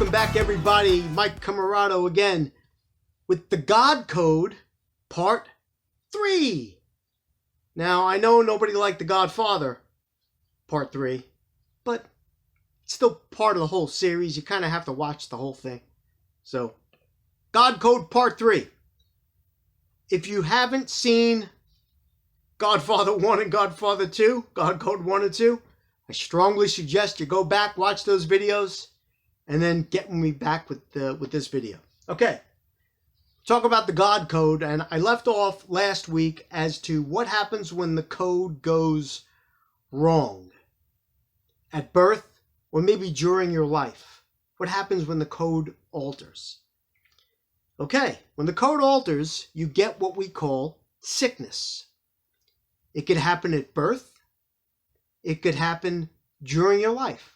Welcome back, everybody. Mike Camarado again with the God Code, Part 3. Now, I know nobody liked The Godfather, Part 3, but it's still part of the whole series. You kind of have to watch the whole thing. So, God Code, Part 3. If you haven't seen Godfather 1 and Godfather 2, God Code 1 and 2, I strongly suggest you go back, watch those videos, and then get me back with this video. Okay, talk about the God Code, and I left off last week as to what happens when the code goes wrong. At birth, or maybe during your life. What happens when the code alters? Okay, when the code alters, you get what we call sickness. It could happen at birth. It could happen during your life.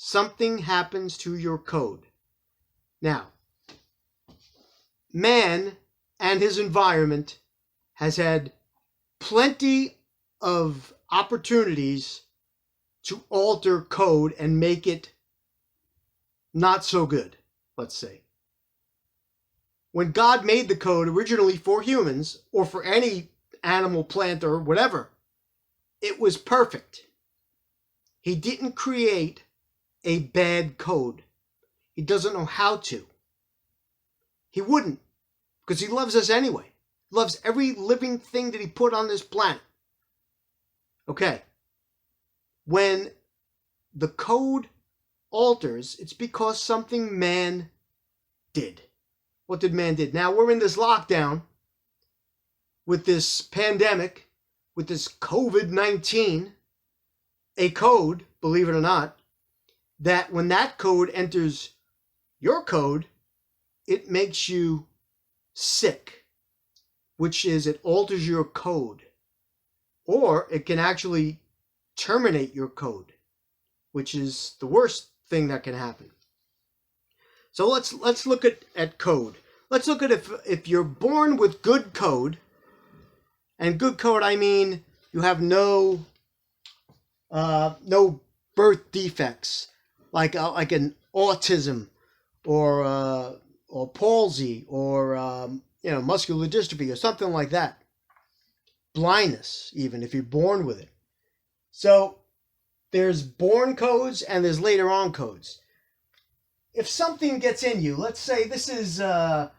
Something happens to your code. Now, man and his environment has had plenty of opportunities to alter code and make it not so good, let's say. When God made the code originally for humans, or for any animal, plant, or whatever, it was perfect. He didn't create a bad code. He doesn't know how to. He wouldn't, because he loves us anyway. He loves every living thing that he put on this planet. Okay. When the code alters, it's because something man did. What did man did? Now we're in this lockdown with this pandemic, with this COVID-19, a code, believe it or not, that when that code enters your code, it makes you sick, which is it alters your code. Or it can actually terminate your code, which is the worst thing that can happen. So let's look at code. Let's look at if you're born with good code, and good code I mean you have no birth defects, like an autism or palsy or muscular dystrophy or something like that. Blindness, even if you're born with it. So there's born codes and there's later on codes. If something gets in you, let's say this is later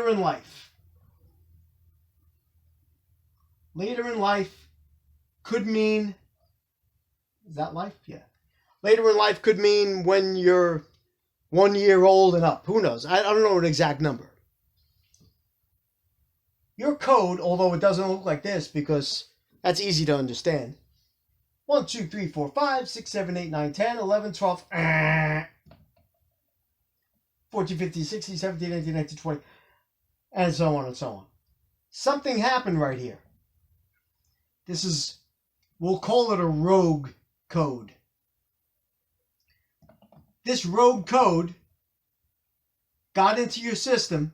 in life. Later in life could mean, is that life? Yeah. Later in life could mean when you're 1 year old and up. Who knows? I don't know an exact number. Your code, although it doesn't look like this because that's easy to understand. 1, 2, 3, 4, 5, 6, 7, 8, 9, 10, 11, 12, 14, 15, 16, 17, 18, 19, 20, and so on and so on. Something happened right here. This is, we'll call it a rogue code. This rogue code got into your system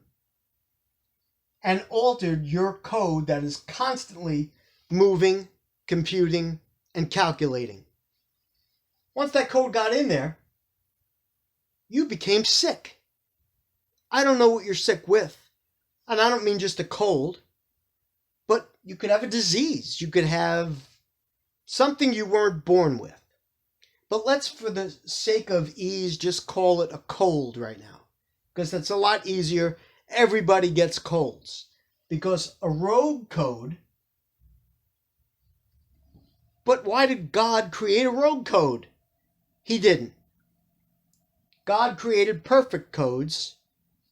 and altered your code that is constantly moving, computing, and calculating. Once that code got in there, you became sick. I don't know what you're sick with, and I don't mean just a cold, but you could have a disease. You could have something you weren't born with. But let's, for the sake of ease, just call it a cold right now, because that's a lot easier. Everybody gets colds, because a rogue code. But why did God create a rogue code? He didn't. God created perfect codes.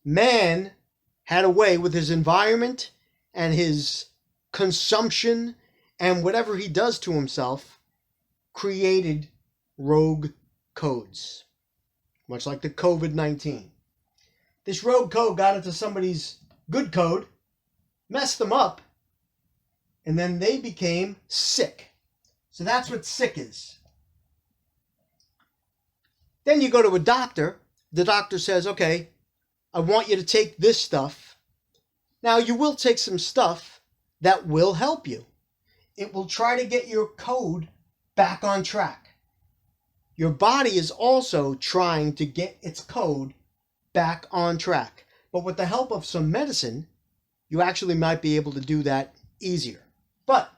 Man had a way with his environment and his consumption and whatever he does to himself, created rogue codes, much like the COVID-19. This rogue code got into somebody's good code, messed them up, and then they became sick. So that's what sick is. Then you go to a doctor. The doctor says, okay, I want you to take this stuff. Now, you will take some stuff that will help you. It will try to get your code back on track. your body is also trying to get its code back on track. But with the help of some medicine, you actually might be able to do that easier. But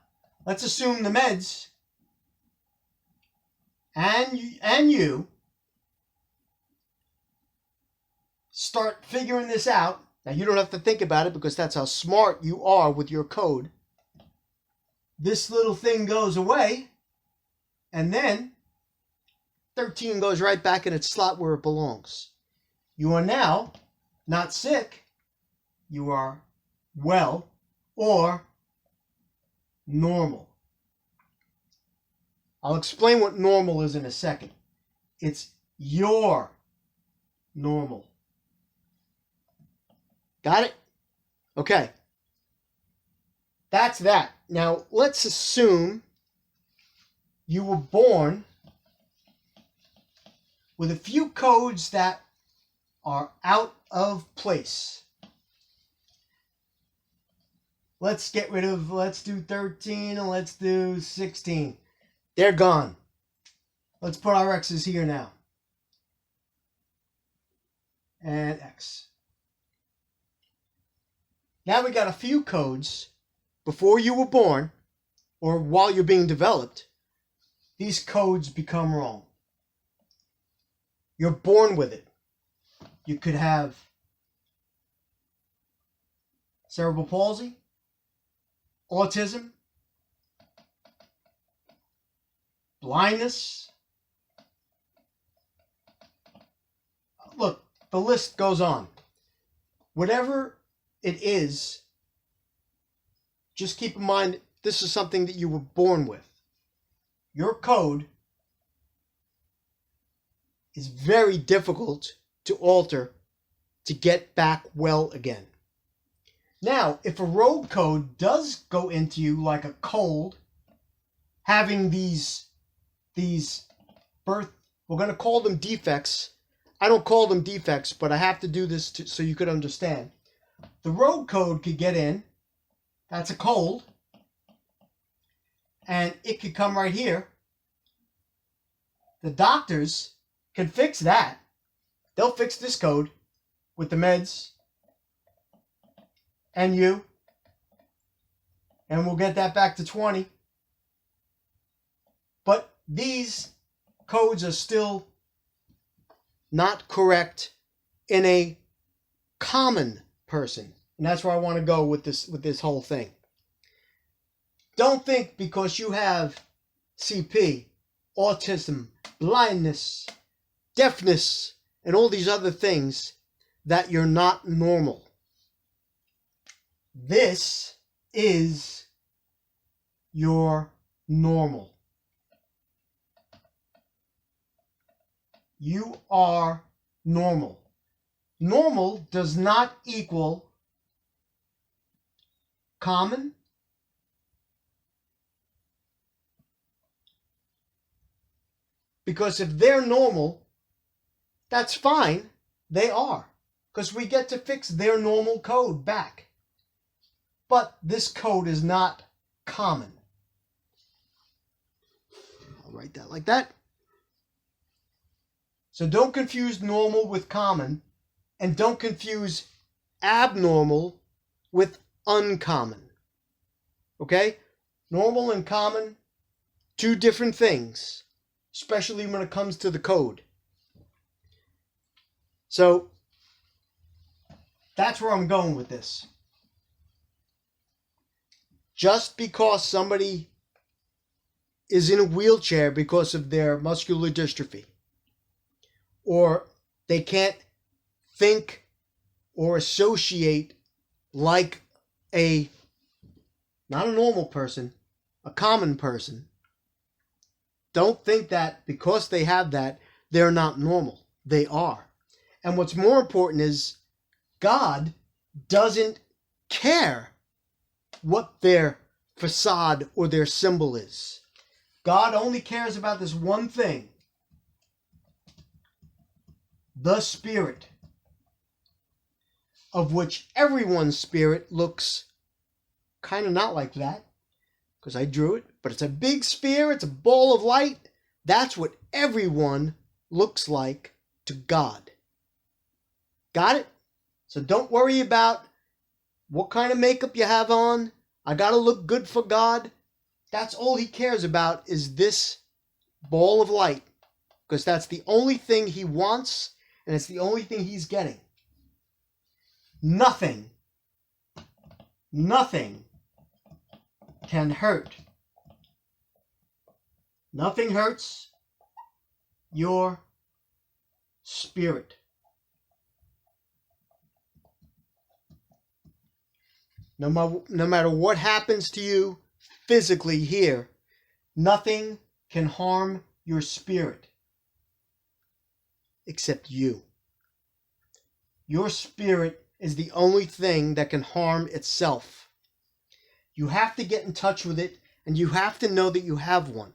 let's assume the meds and you start figuring this out. Now, you don't have to think about it because that's how smart you are with your code. This little thing goes away, and then 13 goes right back in its slot where it belongs. You are now not sick. You are well or normal. I'll explain what normal is in a second. It's your normal. Got it? Okay. That's that. Now, let's assume you were born with a few codes that are out of place. Let's do 13 and let's do 16. They're gone. Let's put our X's here now. And X. Now we got a few codes before you were born or while you're being developed. These codes become wrong. You're born with it. You could have cerebral palsy, autism, blindness. Look, the list goes on. Whatever it is, just keep in mind this is something that you were born with. Your code is very difficult to alter to get back well again. Now, if a road code does go into you like a cold, having these birth, we're going to call them defects. I don't call them defects, but I have to do this so you could understand. The road code could get in. That's a cold. And it could come right here. The doctors can fix that. They'll fix this code with the meds and you. And we'll get that back to 20. But these codes are still not correct in a common person. And that's where I want to go with this whole thing. Don't think because you have CP, autism, blindness, deafness, and all these other things that you're not normal. This is your normal. You are normal. Normal does not equal common, because if they're normal, that's fine. They are, because we get to fix their normal code back. But this code is not common. I'll write that like that. So don't confuse normal with common, and don't confuse abnormal with uncommon. Okay? Normal and common, two different things, especially when it comes to the code. So that's where I'm going with this. Just because somebody is in a wheelchair because of their muscular dystrophy, or they can't think or associate like not a normal person, a common person, don't think that because they have that, they're not normal. They are. And what's more important is God doesn't care what their facade or their symbol is. God only cares about this one thing: the spirit, of which everyone's spirit looks kind of not like that, because I drew it, but it's a big sphere, it's a ball of light That's what everyone looks like to God. Got it? So don't worry about what kind of makeup you have on. I got to look good for God. That's all he cares about is this ball of light, because that's the only thing he wants, and it's the only thing he's getting. Nothing can hurt. Nothing hurts your spirit. No matter what happens to you physically here, nothing can harm your spirit except you. Your spirit is the only thing that can harm itself. You have to get in touch with it, and you have to know that you have one,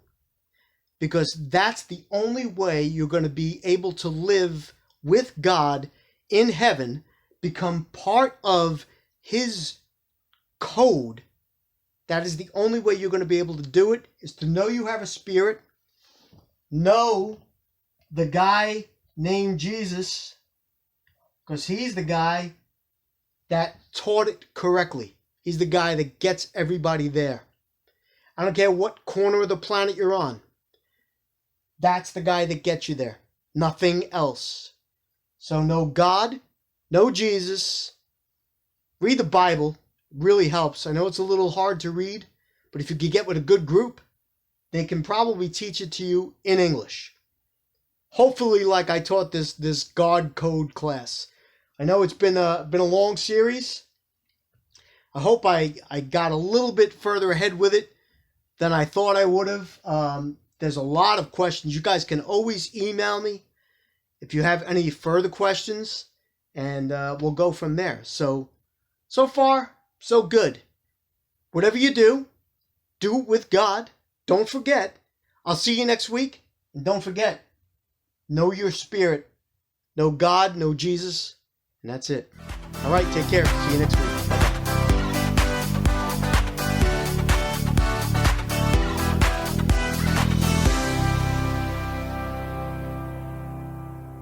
because that's the only way you're going to be able to live with God in heaven, become part of his code. That is the only way you're going to be able to do it, is to know you have a spirit, know the guy named Jesus, because he's the guy that taught it correctly. He's the guy that gets everybody there. I don't care what corner of the planet you're on. That's the guy that gets you there. Nothing else. So know God, know Jesus, read the Bible. Really helps. I know it's a little hard to read, but if you could get with a good group, they can probably teach it to you in English. Hopefully, like I taught this God code class. I know it's been a long series. I hope I got a little bit further ahead with it than I thought I would have. There's a lot of questions. You guys can always email me if you have any further questions, and we'll go from there. So far, so good. Whatever you do it with God. Don't forget. I'll see you next week. And don't forget, know your spirit. Know God, know Jesus. And that's it. All right, take care. See you next week.